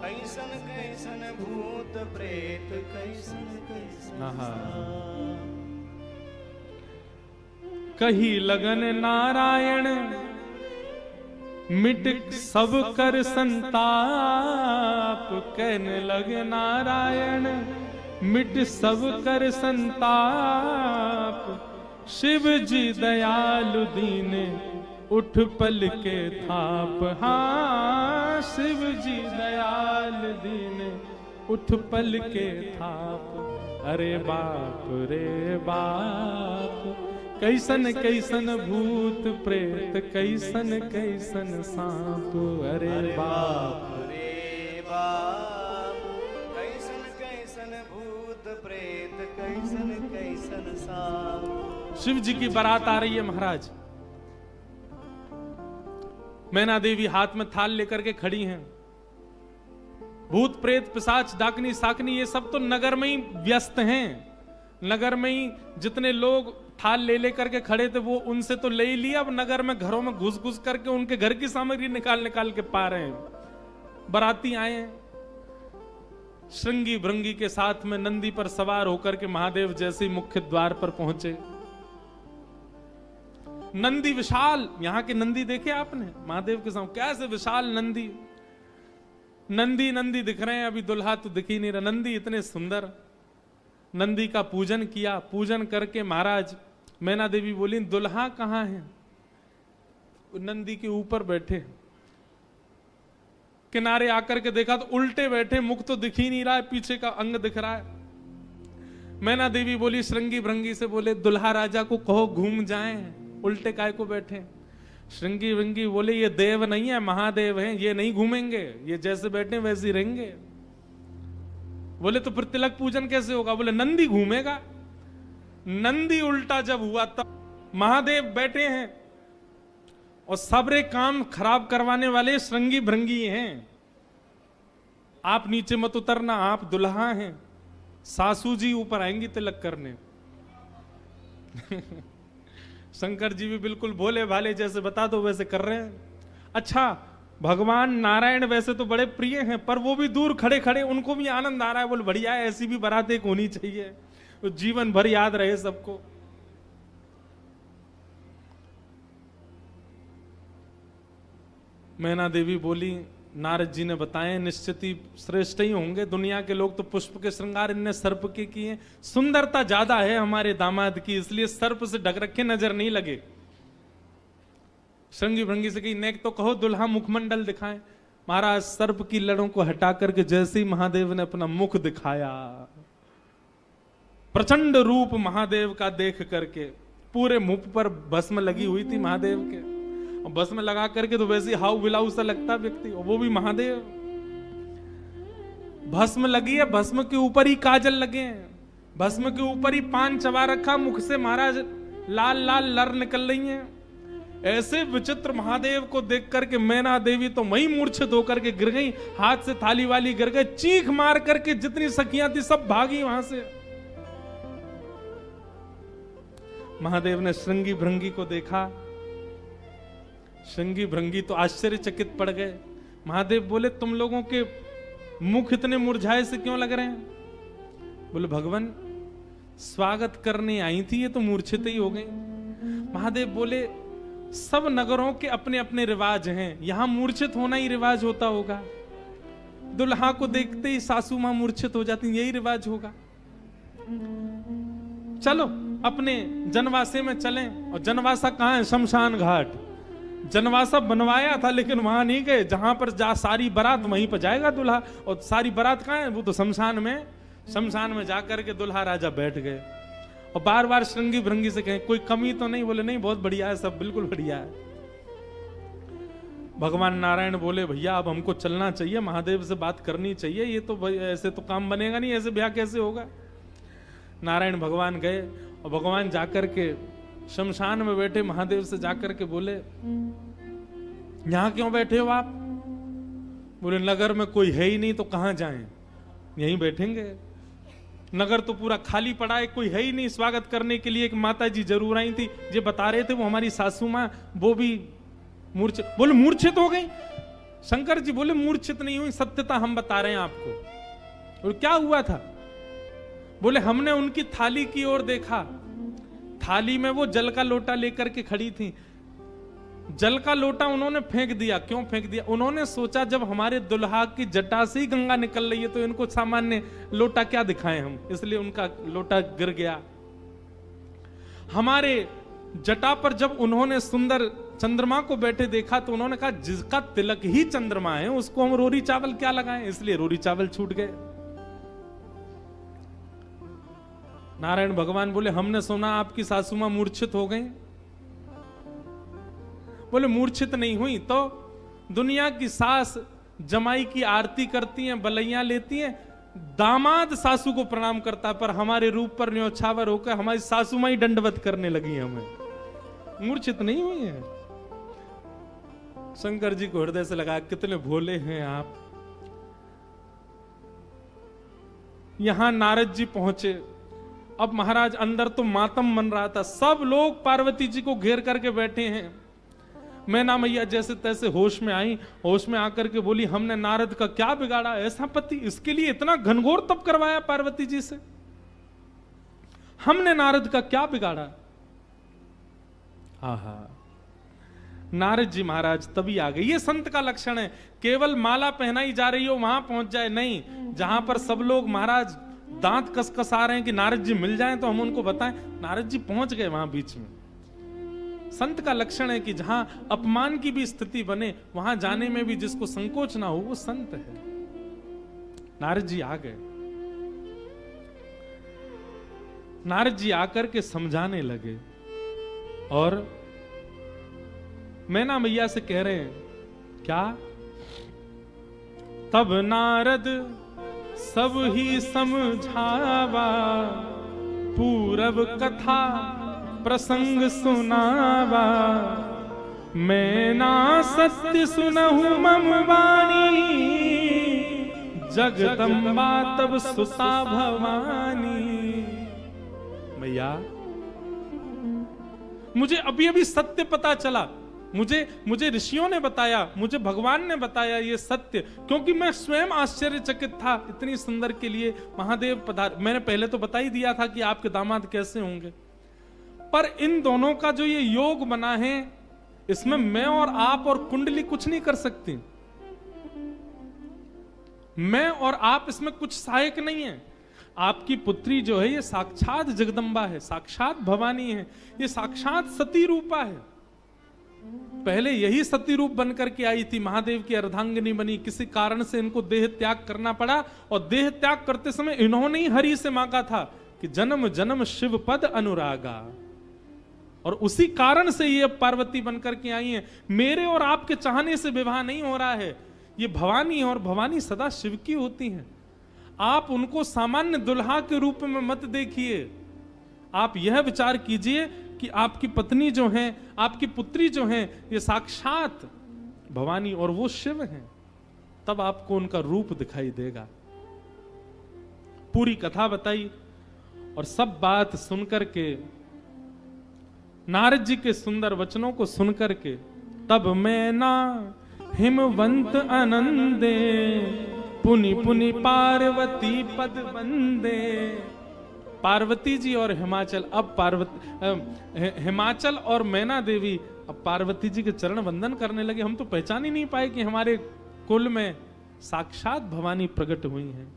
कैसन कैसन भूत प्रेत, कैसन कैसन सांप। कही लगन नारायण मिट सब कर संताप, कहने लगे नारायण मिट सब कर संताप। शिव जी दयालु दीने उठ पल के थाप। हाँ शिव जी दयालु दीने उठ पल के थाप। अरे बाप रे बाप, कैसन कैसन भूत प्रेत, कैसन कैसन सांप। अरे बाप रे बाप, कैसन कैसन भूत प्रेत, कैसन कैसन सांप। शिव जी की बारात आ रही है महाराज। मैना देवी हाथ में थाल लेकर के खड़ी हैं। भूत प्रेत पिशाच डाकनी साकनी ये सब तो नगर में ही व्यस्त हैं। नगर में ही जितने लोग थाल ले लेकर के खड़े थे वो उनसे तो ले ही लिया, अब नगर में घरों में घुस घुस करके उनके घर की सामग्री निकाल निकाल के पा रहे हैं। बाराती आए हैं, श्रृंगी भृंगी के साथ में नंदी पर सवार होकर के महादेव जैसे ही मुख्य द्वार पर पहुंचे। नंदी विशाल, यहां के नंदी देखे आपने महादेव के सामने कैसे विशाल नंदी, नंदी नंदी दिख रहे हैं, अभी दुल्हा तो दिख ही नहीं रहा। नंदी इतने सुंदर। नंदी का पूजन किया, पूजन करके महाराज मैना देवी बोली दुल्हा कहां है? नंदी के ऊपर बैठे। किनारे आकर के देखा तो उल्टे बैठे, मुख तो दिख ही नहीं रहा है, पीछे का अंग दिख रहा है। मैना देवी बोली श्रृंगी भृंगी से, बोले दुल्हा राजा को कहो घूम जाएं, उल्टे काय को बैठे। श्रृंगी भृंगी बोले ये देव नहीं है, महादेव हैं, ये नहीं घूमेंगे, ये जैसे बैठे वैसे ही रहेंगे। बोले तो फिर तिलक पूजन कैसे होगा? बोले नंदी घूमेगा। नंदी उल्टा जब हुआ तब महादेव बैठे हैं और सबरे काम खराब करवाने वाले श्रृंगी भृंगी हैं। आप नीचे मत उतरना, आप दुल्हा हैं, सासू जी ऊपर आएंगी तिलक करने। शंकर जी भी बिल्कुल भोले भाले, जैसे बता दो वैसे कर रहे हैं। अच्छा, भगवान नारायण वैसे तो बड़े प्रिय हैं, पर वो भी दूर खड़े खड़े उनको भी आनंद आ रहा है। बोले बढ़िया है, ऐसी भी बारात एक होनी चाहिए, तो जीवन भर याद रहे सबको। मैना देवी बोली, नारद जी ने बताए निश्चित ही श्रेष्ठ ही होंगे। दुनिया के लोग तो पुष्प के श्रृंगार, इनने सर्प के किए। सुंदरता ज्यादा है हमारे दामाद की, इसलिए सर्प से ढक रखे, नजर नहीं लगे। श्रृंगी भृंगी से कही, नेक तो कहो दुल्हा मुखमंडल दिखाएं। महाराज सर्प की लड़ों को हटा करके जैसे ही महादेव ने अपना मुख दिखाया, प्रचंड रूप महादेव का देख करके पूरे मुख पर भस्म लगी हुई थी महादेव के, और भस्म लगा करके तो वैसे हाउ बिलाऊ सा लगता व्यक्ति, और वो भी महादेव। भस्म लगी है, भस्म के ऊपर ही काजल लगे हैं, भस्म के ऊपर ही पान चबा रखा, मुख से महाराज लाल लाल लर निकल रही हैं। ऐसे विचित्र महादेव को देख करके मैना देवी तो वहीं मूर्छित होकर के गिर गई, हाथ से थाली वाली गिर गई, चीख मार करके जितनी सखियां थी सब भागी वहां से। महादेव ने श्रृंगी भृंगी को देखा, श्रृंगी भृंगी तो आश्चर्यचकित पड़ गए। महादेव बोले, तुम लोगों के मुख इतने मुरझाए से क्यों लग रहे हैं? बोले, भगवान स्वागत करने आई थी, ये तो मूर्छित ही हो गई। महादेव बोले, सब नगरों के अपने अपने रिवाज हैं, यहां मूर्छित होना ही रिवाज होता होगा। दुल्हा को देखते ही सासू मां मूर्छित हो जाती, यही रिवाज होगा। चलो अपने जनवासे में चलें। और जनवासा कहां है? शमशान घाट। जनवासा बनवाया था लेकिन वहां नहीं गए, जहां पर जा सारी बारात वहीं पर जाएगा दूल्हा। और सारी बारात कहां है? वो तो शमशान में। शमशान में जाकर के दूल्हा राजा बैठ गए और बार बार श्रृंगी भृंगी से कहें, कोई कमी तो नहीं? बोले, नहीं, बहुत बढ़िया है, सब बिल्कुल बढ़िया है। भगवान नारायण बोले, भैया अब हमको चलना चाहिए, महादेव से बात करनी चाहिए, ये तो ऐसे तो काम बनेगा नहीं, ऐसे ब्याह कैसे होगा। नारायण भगवान गए और भगवान जाकर के शमशान में बैठे महादेव से जाकर के बोले, यहां क्यों बैठे हो आप? बोले, नगर में कोई है ही नहीं तो कहां जाएं, यहीं बैठेंगे। नगर तो पूरा खाली पड़ा है, कोई है ही नहीं स्वागत करने के लिए। एक माता जी जरूर आई थी, ये बता रहे थे, वो हमारी सासू मां, वो भी मूर्छित। बोले, मूर्छित हो गई? शंकर जी बोले, मूर्छित नहीं हुई, सत्यता हम बता रहे हैं आपको। और क्या हुआ था? बोले, हमने उनकी थाली की ओर देखा, थाली में वो जल का लोटा लेकर के खड़ी थी। जल का लोटा उन्होंने फेंक दिया। क्यों फेंक दिया? उन्होंने सोचा जब हमारे दुल्हा की जटा से ही गंगा निकल रही है तो इनको सामान्य लोटा क्या दिखाएं हम, इसलिए उनका लोटा गिर गया। हमारे जटा पर जब उन्होंने सुंदर चंद्रमा को बैठे देखा तो उन्होंने कहा, जिसका तिलक ही चंद्रमा है उसको हम रोरी चावल क्या लगाएं, इसलिए रोरी चावल छूट गए। नारायण भगवान बोले, हमने सुना आपकी सासू मां मूर्छित हो गई। बोले, मूर्छित नहीं हुई तो दुनिया की सास जमाई की आरती करती हैं, बलैयां लेती हैं, दामाद सासू को प्रणाम करता है, पर हमारे रूप पर न्योछावर होकर हमारी सासू मां ही दंडवत करने लगी हमें। मूर्छित नहीं हुई है। शंकर जी को हृदय से लगा, कितने भोले हैं आप। यहां नारद जी पहुंचे। अब महाराज अंदर तो मातम बन रहा था, सब लोग पार्वती जी को घेर करके बैठे हैं। मैना मैया जैसे तैसे होश में आई, होश में आकर के बोली, हमने नारद का क्या बिगाड़ा, ऐसा पति, इसके लिए इतना घनघोर तप करवाया पार्वती जी से, हमने नारद का क्या बिगाड़ा। आहा, नारद जी महाराज तभी आ गए। ये संत का लक्षण है, केवल माला पहनाई जा रही हो वहां पहुंच जाए नहीं, जहां पर सब लोग महाराज दांत कसकसा रहे हैं कि नारद जी मिल जाएं तो हम उनको बताएं, नारद जी पहुंच गए वहां बीच में। संत का लक्षण है कि जहां अपमान की भी स्थिति बने वहां जाने में भी जिसको संकोच ना हो वो संत है। नारद जी आ गए। नारद जी आकर के समझाने लगे और मैना मैया से कह रहे हैं, क्या? तब नारद सब ही समझावा, पूरब कथा प्रसंग सुनावा, मैं ना सत्य सुनहु मम वाणी, जगदम्बा तब सुता भवानी। मैया मुझे अभी अभी सत्य पता चला, मुझे ऋषियों ने बताया, मुझे भगवान ने बताया ये सत्य, क्योंकि मैं स्वयं आश्चर्यचकित था। इतनी सुंदर के लिए महादेव पधार। मैंने पहले तो बता ही दिया था कि आपके दामाद कैसे होंगे, पर इन दोनों का जो ये योग बना है, इसमें मैं और आप और कुंडली कुछ नहीं कर सकती। मैं और आप इसमें कुछ सहायक नहीं है। आपकी पुत्री जो है ये साक्षात जगदम्बा है, साक्षात भवानी है, ये साक्षात सती रूपा है। पहले यही सती रूप बनकर के आई थी, महादेव की अर्धांगिनी बनी। किसी कारण से इनको देह त्याग करना पड़ा, और देह त्याग करते समय इन्होंने ही हरि से मांगा था कि जन्म जन्म शिव पद अनुरागा, और उसी कारण से ये पार्वती बनकर के आई हैं। मेरे और आपके चाहने से विवाह नहीं हो रहा है, ये भवानी है, और भवानी सदा शिव की होती हैं। आप उनको सामान्य दुल्हा के रूप में मत देखिए। आप यह विचार कीजिए कि आपकी पत्नी जो हैं, आपकी पुत्री जो हैं, ये साक्षात भवानी और वो शिव हैं। तब आपको उनका रूप दिखाई देगा। पूरी कथा बताई, और सब बात सुनकर के, नारद जी के सुंदर वचनों को सुनकर के, तब मैं ना हिमवंत आनंदे, पुनि पुनि पार्वती पद वंदे। पार्वती जी और हिमाचल, अब हिमाचल और मैना देवी अब पार्वती जी के चरण वंदन करने लगे। हम तो पहचान ही नहीं पाए कि हमारे कुल में साक्षात भवानी प्रकट हुई हैं।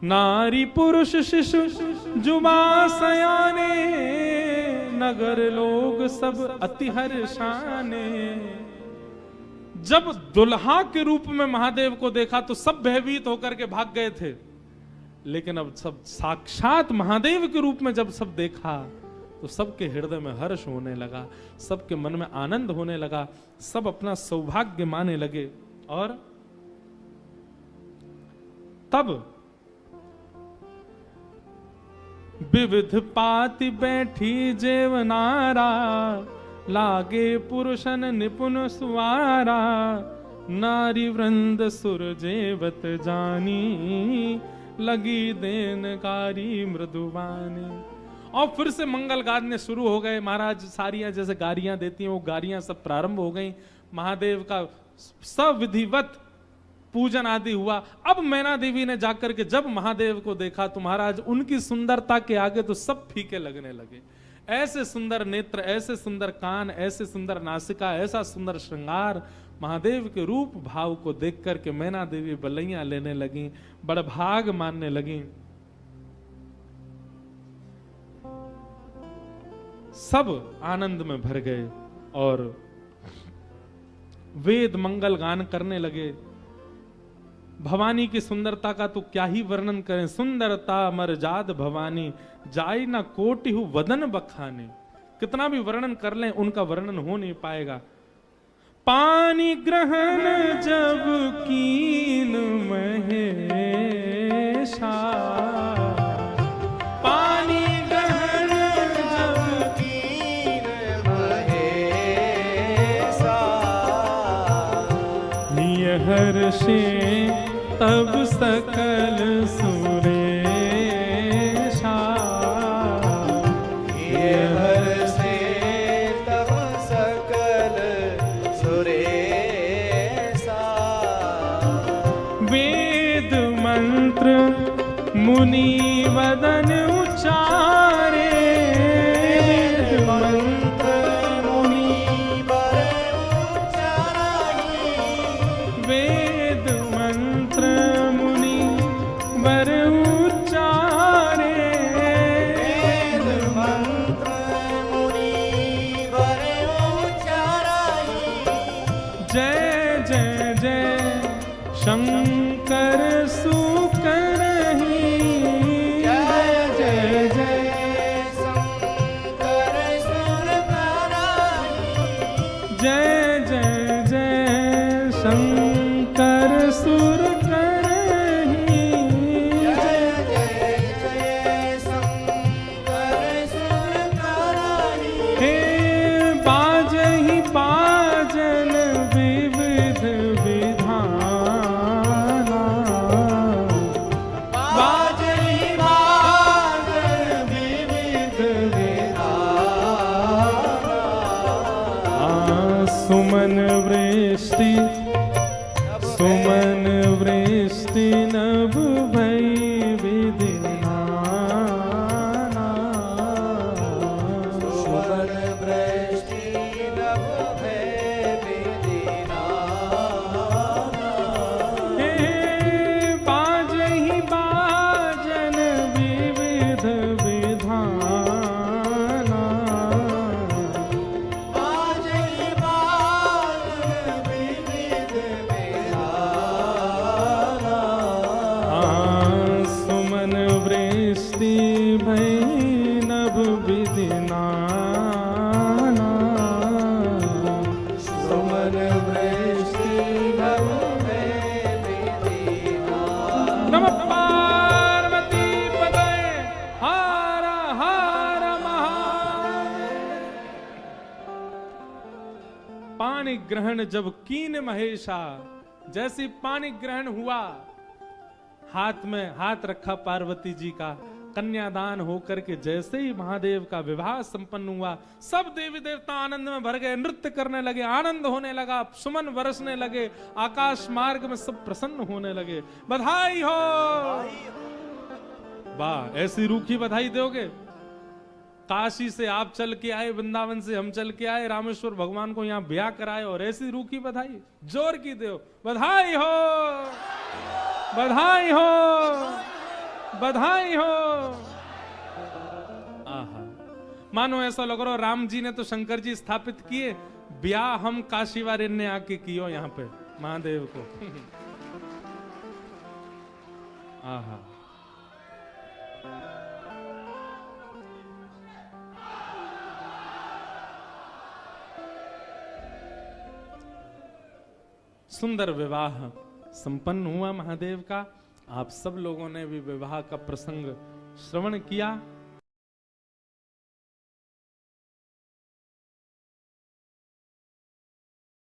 नारी पुरुष शिशु जुबा सयाने, नगर लोग सब अति हर्षाने। जब दुल्हा के रूप में महादेव को देखा तो सब भयभीत होकर के भाग गए थे, लेकिन अब सब साक्षात महादेव के रूप में जब सब देखा तो सबके हृदय में हर्ष होने लगा, सबके मन में आनंद होने लगा, सब अपना सौभाग्य माने लगे। और तब विविध पाति बैठी जेवनारा, लागे पुरुषन निपुण सुवारा, नारी वृंद सुर जेवत जानी, लगी देनकारी मृदुवानी। और फिर से मंगल गाने शुरू हो गए। महाराज सारियां जैसे गारियां देती हैं, वो गारियां सब प्रारंभ हो गई। महादेव का सविधिवत पूजन आदि हुआ। अब मैना देवी ने जाकर के जब महादेव को देखा तो महाराज उनकी सुंदरता के आगे तो सब फीके लगने लगे। ऐसे सुंदर नेत्र, ऐसे सुंदर कान, ऐसे सुंदर नासिका, ऐसा सुंदर श्रृंगार, महादेव के रूप भाव को देख करके मैना देवी बलैया लेने लगी, बड़भाग मानने लगी। सब आनंद में भर गए और वेद मंगल गान करने लगे। भवानी की सुंदरता का तो क्या ही वर्णन करें। सुंदरता मरजाद भवानी, जाय ना कोटि हु वदन बखाने। कितना भी वर्णन कर लें उनका वर्णन हो नहीं पाएगा। पानी ग्रहण जब कीन महेशा, पानी ग्रहण जब कीन महेशा, हर्षे तब सकल सुरेशा, हर्षे तब सकल सुरेशा। वेद मंत्र मुनि वदन उचारे, वेद मंत्र मुनि वर उचाराई, वेद मंत्र मुनि वर उचारे, वेद मंत्र मुनि वर उचाराई। जय जय जय शंकर सुकरहि, जय जय जय शंकर सुर कराई, जय जय जय शंकर सुर करहि, जय जय जय शंकर नमः पार्वती पतये हर हर महादेव। पानी ग्रहण जब कीन महेशा, जैसी पानी ग्रहण हुआ, हाथ में हाथ रखा पार्वती जी का, कन्यादान होकर के जैसे ही महादेव का विवाह संपन्न हुआ, सब देवी देवता आनंद में भर गए, नृत्य करने लगे, आनंद होने लगा, सुमन बरसने लगे, आकाश मार्ग में सब प्रसन्न होने लगे। बधाई हो। वाह, ऐसी रूखी बधाई दोगे? काशी से आप चल के आए, वृंदावन से हम चल के आए, रामेश्वर भगवान को यहाँ ब्याह कराए, और ऐसी रूखी बधाई जोर की दो। बधाई हो, बधाई हो, बधाई हो। आहा, मानो ऐसा लग रहा राम जी ने तो शंकर जी स्थापित किए, ब्याह हम काशी वाले ने आके कियो यहाँ पे महादेव को। आहा, सुंदर विवाह संपन्न हुआ महादेव का। आप सब लोगों ने भी विवाह का प्रसंग श्रवण किया।